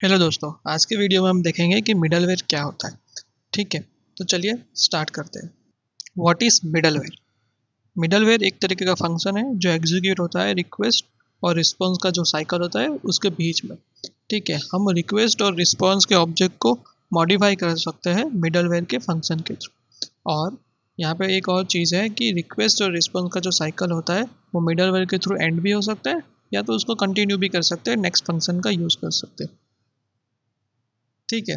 Hello दोस्तों, आज के वीडियो में हम देखेंगे कि मिडलवेयर क्या होता है। ठीक है, तो चलिए स्टार्ट करते हैं। What is middleware? मिडलवेयर एक तरीके का फंक्शन है जो एग्जीक्यूट होता है रिक्वेस्ट और रिस्पॉन्स का जो साइकिल होता है उसके बीच में। ठीक है, हम रिक्वेस्ट और रिस्पॉन्स के ऑब्जेक्ट को मॉडिफाई कर सकते हैं मिडलवेयर के फंक्शन के थ्रू। और यहाँ पे एक और चीज़ है कि रिक्वेस्ट और रिस्पॉन्स का जो साइकिल होता है वो मिडलवेयर के थ्रू एंड भी हो सकता है, या तो उसको कंटिन्यू भी कर सकते हैं, नेक्स्ट फंक्शन का यूज़ कर सकते हैं। ठीक है,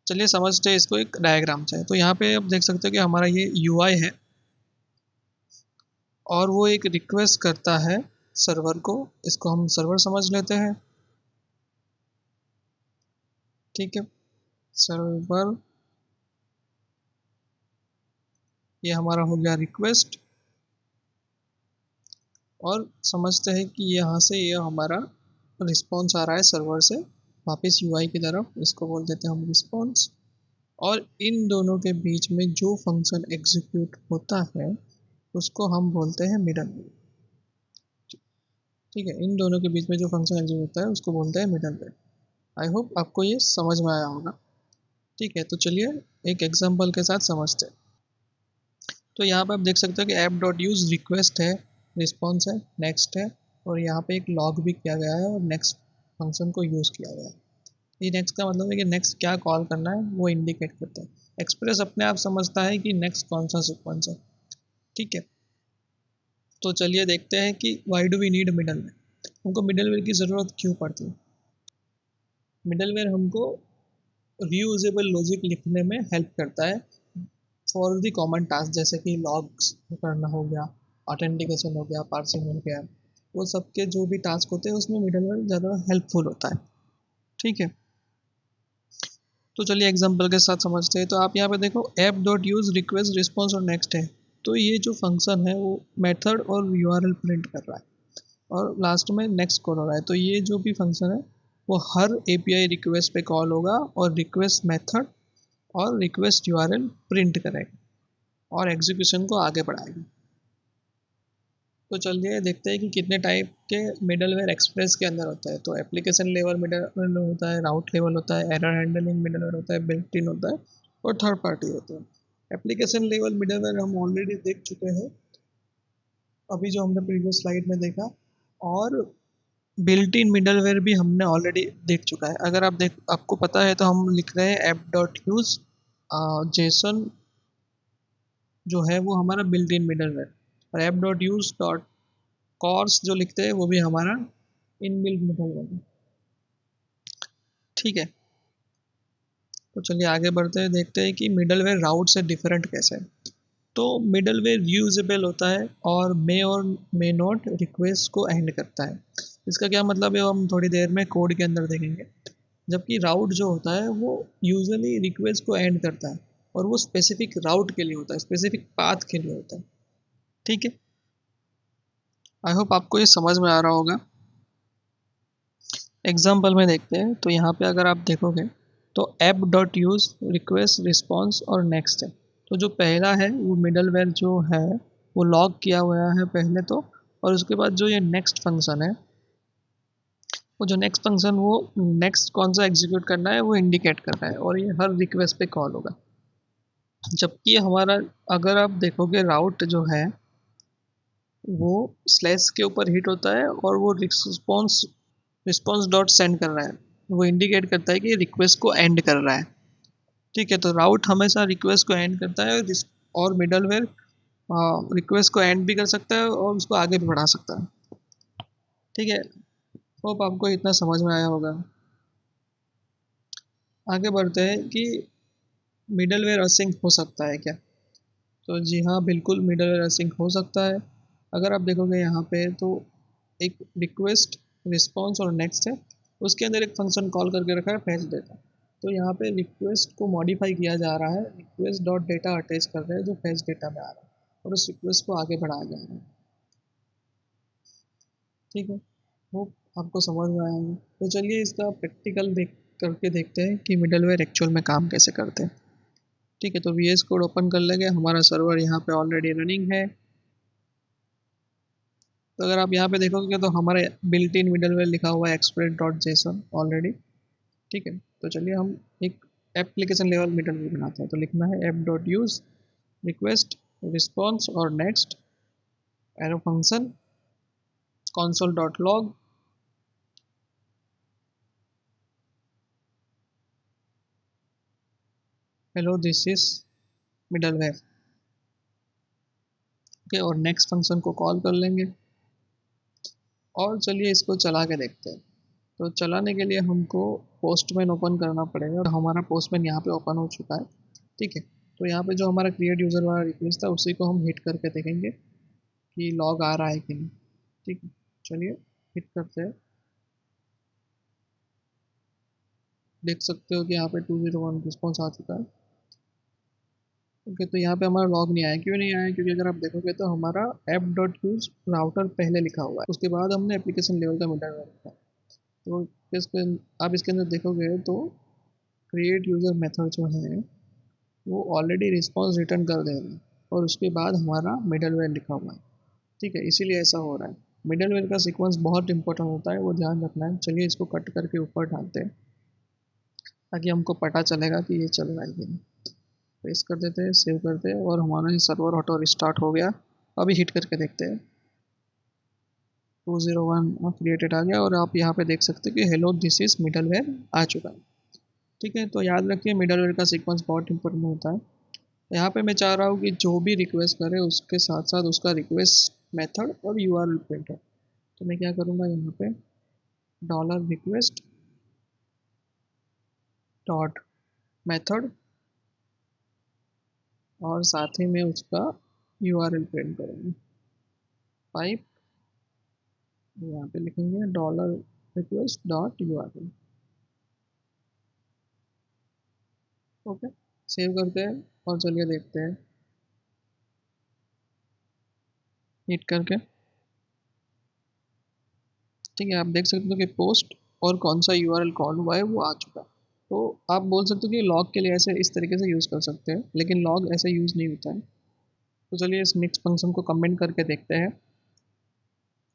चलिए समझते हैं इसको एक डायग्राम से। तो यहाँ पे आप देख सकते हो कि हमारा ये यूआई है और वो एक रिक्वेस्ट करता है सर्वर को। इसको हम सर्वर समझ लेते हैं। ठीक है, सर्वर, ये हमारा हो गया रिक्वेस्ट। और समझते हैं कि यहाँ से ये हमारा रिस्पॉन्स आ रहा है सर्वर से वापस यूआई की तरफ, इसको बोल देते हैं हम रिस्पॉन्स। और इन दोनों के बीच में जो फंक्शन एग्जीक्यूट होता है उसको हम बोलते हैं मिडल। ठीक है, इन दोनों के बीच में जो फंक्शन एग्जीक्यूट होता है उसको बोलते हैं मिडलवेयर। आई होप आपको ये समझ में आया होगा। ठीक है, तो चलिए एक एग्जांपल के साथ समझते हैं। तो यहाँ पे आप देख सकते हो कि ऐप डॉट यूज रिक्वेस्ट है, रिस्पॉन्स है, नेक्स्ट है, और यहाँ पे एक लॉग भी किया गया है और नेक्स्ट फंक्शन को यूज़ किया गया है। ये नेक्स्ट का मतलब है कि नेक्स्ट क्या कॉल करना है वो इंडिकेट करता है। एक्सप्रेस अपने आप समझता है कि नेक्स्ट कौन सा सीक्वेंस है। ठीक है, तो चलिए देखते हैं कि why do we need middleware, हमको मिडलवेयर की ज़रूरत क्यों पड़ती है। मिडलवेयर हमको रीयूजेबल लॉजिक लिखने में हेल्प करता है फॉर द कॉमन टास्क, जैसे कि लॉग्स करना हो गया, ऑथेंटिकेशन हो गया, पार्सिंग हो गया। वो सब के जो भी टास्क होते हैं उसमें मिडलवेयर ज़्यादा हेल्पफुल होता है। ठीक है, तो चलिए एग्जांपल के साथ समझते हैं। तो आप यहाँ पे देखो app dot use request response और नेक्स्ट है। तो ये जो फंक्शन है वो मेथड और यूआरएल प्रिंट कर रहा है और लास्ट में नेक्स्ट कॉल हो रहा है। तो ये जो भी फंक्शन है वो हर एपीआई रिक्वेस्ट पे कॉल होगा और रिक्वेस्ट मेथड और रिक्वेस्ट यूआरएल प्रिंट करेगा और एग्जीक्यूशन को आगे बढ़ाएगा। तो चलिए देखते हैं कि कितने टाइप के मिडलवेयर एक्सप्रेस के अंदर होता है। तो एप्लीकेशन लेवल मिडलवेयर होता है, राउट लेवल होता है, एरर हैंडलिंग मिडलवेयर होता है, बिल्ट इन होता है और थर्ड पार्टी होता है। एप्लीकेशन लेवल मिडलवेयर हम ऑलरेडी देख चुके हैं अभी जो हमने प्रीवियस स्लाइड में देखा, और बिल्ट इन मिडलवेयर भी हमने ऑलरेडी देख चुका है। अगर आप देख आपको पता है तो हम लिख रहे हैं ऐप डॉट यूज जेसन जो है वो हमारा बिल्ट इन मिडलवेयर, और app dot use dot cors जो लिखते हैं वो भी हमारा इन बिल्ट मिडलवेयर है। ठीक है, तो चलिए आगे बढ़ते हैं, देखते हैं कि मिडलवेयर राउट से डिफरेंट कैसे है। तो मिडलवेयर यूजेबल होता है और मे नॉट रिक्वेस्ट को एंड करता है। इसका क्या मतलब है हम थोड़ी देर में कोड के अंदर देखेंगे। जबकि राउट जो होता है वो यूजुअली रिक्वेस्ट को एंड करता है और वो स्पेसिफिक राउट के लिए होता है, स्पेसिफिक पाथ के लिए होता है। ठीक है, आई होप आपको ये समझ में आ रहा होगा। एग्जाम्पल में देखते हैं। तो यहाँ पे अगर आप देखोगे तो app dot use request response और नेक्स्ट है। तो जो पहला है वो मिडलवेयर जो है वो लॉग किया हुआ है पहले तो, और उसके बाद जो ये नेक्स्ट फंक्शन है वो जो नेक्स्ट फंक्शन वो नेक्स्ट कौन सा एग्जीक्यूट करना है वो इंडिकेट कर रहा है और ये हर रिक्वेस्ट पे कॉल होगा। जबकि हमारा अगर आप देखोगे राउट जो है वो स्लैश के ऊपर हिट होता है और वो रिस्पॉन्स रिस्पॉन्स डॉट सेंड कर रहा है, वो इंडिकेट करता है कि रिक्वेस्ट को एंड कर रहा है। ठीक है, तो राउट हमेशा रिक्वेस्ट को एंड करता है और मिडलवेयर रिक्वेस्ट को एंड भी कर सकता है और उसको आगे भी बढ़ा सकता है। ठीक है, होप आपको इतना समझ में आया होगा। आगे बढ़ते हैं कि मिडलवेयर असिंक हो सकता है क्या। तो जी हाँ, बिल्कुल मिडलवेयर असिंक हो सकता है। अगर आप देखोगे यहाँ पे तो एक रिक्वेस्ट रिस्पॉन्स और नेक्स्ट है, उसके अंदर एक फंक्शन कॉल करके रखा है फैच डेटा। तो यहाँ पे रिक्वेस्ट को मॉडिफाई किया जा रहा है, रिक्वेस्ट डॉट डेटा अटैच कर रहे हैं जो फैच डेटा में आ रहा है और उस रिक्वेस्ट को आगे बढ़ाया जा रहा है। ठीक है, वो आपको समझ में आएंगे। तो चलिए इसका प्रैक्टिकल देख करके देखते हैं कि मिडलवेयर एक्चुअल में काम कैसे करते हैं। ठीक है, तो वी एस कोड ओपन कर लेंगे, हमारा सर्वर यहाँ पे ऑलरेडी रनिंग है। तो अगर आप यहाँ पे देखोगे तो हमारे बिल्ट इन मिडलवेयर लिखा हुआ है एक्सप्रेस डॉट जेसन ऑलरेडी। ठीक है, तो चलिए हम एक एप्लीकेशन लेवल मिडलवेयर बनाते हैं। तो लिखना है app dot use request response और next arrow function console dot log hello this is middleware. Okay, और नेक्स्ट फंक्शन को कॉल कर लेंगे और चलिए इसको चला के देखते हैं। तो चलाने के लिए हमको पोस्टमैन ओपन करना पड़ेगा और हमारा पोस्टमैन यहाँ पे ओपन हो चुका है। ठीक है, तो यहाँ पे जो हमारा क्रिएट यूज़र वाला रिक्वेस्ट था उसी को हम हिट करके देखेंगे कि लॉग आ रहा है कि नहीं। ठीक है, चलिए हिट करते हैं। देख सकते हो कि यहाँ पे 201 रिस्पॉन्स आ चुका है। ओके, तो यहाँ पे हमारा लॉग नहीं आया। क्यों नहीं आया? क्योंकि अगर आप देखोगे तो हमारा ऐप डॉट यूज राउटर पहले लिखा हुआ है, उसके बाद हमने एप्लीकेशन लेवल का मिडलवेयर लिखा है। तो इसके आप इसके अंदर देखोगे तो क्रिएट यूज़र मेथड जो है वो ऑलरेडी रिस्पॉन्स रिटर्न कर दे रहे हैं और उसके बाद हमारा मिडलवेयर लिखा हुआ है। ठीक है, इसीलिए ऐसा हो रहा है। मिडलवेयर का सीक्वेंस बहुत इंपॉर्टेंट होता है, वो ध्यान रखना है। चलिए इसको कट करके ऊपर डालते हैं ताकि हमको पता चलेगा कि ये चल रहा है कि नहीं। पेस्ट कर देते हैं, सेव करते हैं और हमारा ये सर्वर ऑटो रिस्टार्ट हो गया। अभी हिट करके देखते हैं। 201 क्रिएटेड आ गया और आप यहाँ पे देख सकते हैं कि हेलो दिस इज मिडलवेयर आ चुका है। ठीक है, तो याद रखिए मिडलवेयर का सीक्वेंस बहुत इंपॉर्टेंट होता है। यहाँ पे मैं चाह रहा हूँ कि जो भी रिक्वेस्ट करे उसके साथ साथ उसका रिक्वेस्ट मेथड और यूआरएल प्रिंट है। तो मैं क्या करूँगा, यहाँ पे डॉलर रिक्वेस्ट डॉट मेथड और साथ ही में उसका यूआरएल प्रिंट करूँगा। पाइप यहाँ पे लिखेंगे dollar request dot URL. Okay, save करते हैं और चलिए देखते हैं हिट करके। ठीक है, आप देख सकते हो कि पोस्ट और कौन सा यूआरएल कॉल हुआ है वो आ चुका है। तो आप बोल सकते हो कि लॉग के लिए ऐसे इस तरीके से यूज़ कर सकते हैं, लेकिन लॉग ऐसे यूज़ नहीं होता है। तो चलिए इस नेक्स्ट फंक्शन को कमेंट करके देखते हैं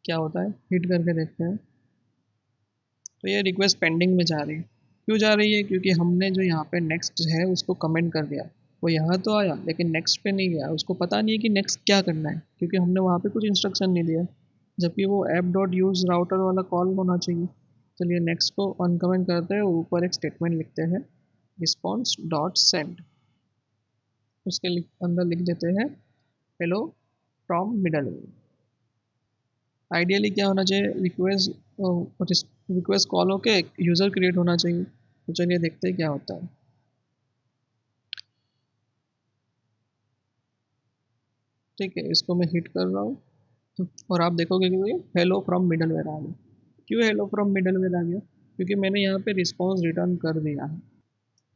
क्या होता है। हिट करके देखते हैं तो ये रिक्वेस्ट पेंडिंग में जा रही है। क्यों जा रही है? क्योंकि हमने जो यहाँ पे नेक्स्ट है उसको कमेंट कर दिया। वो यहाँ तो आया लेकिन नेक्स्ट पे नहीं गया, उसको पता नहीं है कि नेक्स्ट क्या करना है, क्योंकि हमने वहाँ पे कुछ इंस्ट्रक्शन नहीं दिया। जबकि वो ऐप डॉट यूज राउटर वाला कॉल होना चाहिए। चलिए नेक्स्ट को अनकमेंट करते हैं, ऊपर एक स्टेटमेंट लिखते हैं रिस्पॉन्स डॉट सेंड। उसके अंदर लिख देते हैं हेलो फ्रॉम मिडल। आइडियली क्या होना चाहिए, रिक्वेस्ट कॉल होके यूज़र क्रिएट होना चाहिए। तो चलिए देखते हैं क्या होता है। ठीक है, इसको मैं हिट कर रहा हूँ और आप देखोगे कि हेलो फ्रॉम मिडलवेयर आ गया। क्यों हेलो फ्रॉम मिडलवेयर आ गया? क्योंकि मैंने यहाँ पे रिस्पॉन्स रिटर्न कर दिया है।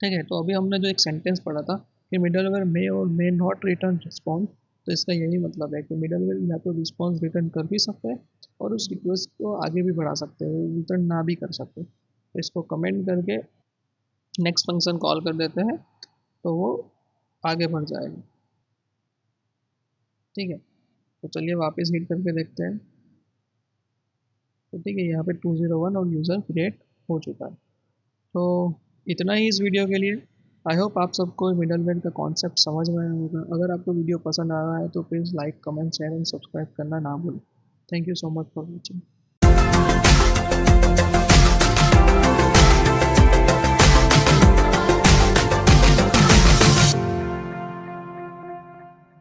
ठीक है, तो अभी हमने जो एक सेंटेंस पढ़ा था कि मिडलवेयर मे और मे नॉट रिटर्न रिस्पॉन्स, तो इसका यही मतलब है कि मिडलवेयर या तो रिस्पॉन्स रिटर्न कर भी सकते हैं और उस रिक्वेस्ट को आगे भी बढ़ा सकते हैं, रिटर्न ना भी कर सकते। तो इसको कमेंट करके नेक्स्ट फंक्शन कॉल कर देते हैं तो वो आगे बढ़ जाएगा। ठीक है, तो चलिए वापस हिट करके देखते हैं। तो ठीक है, यहाँ पे 201 और यूज़र क्रिएट हो चुका है। तो इतना ही इस वीडियो के लिए। आई होप आप सबको मिडलवेयर का कॉन्सेप्ट समझ में आया होगा। अगर आपको वीडियो पसंद आ रहा है तो please like comment share and subscribe करना ना भूलें। Thank you so much for watching.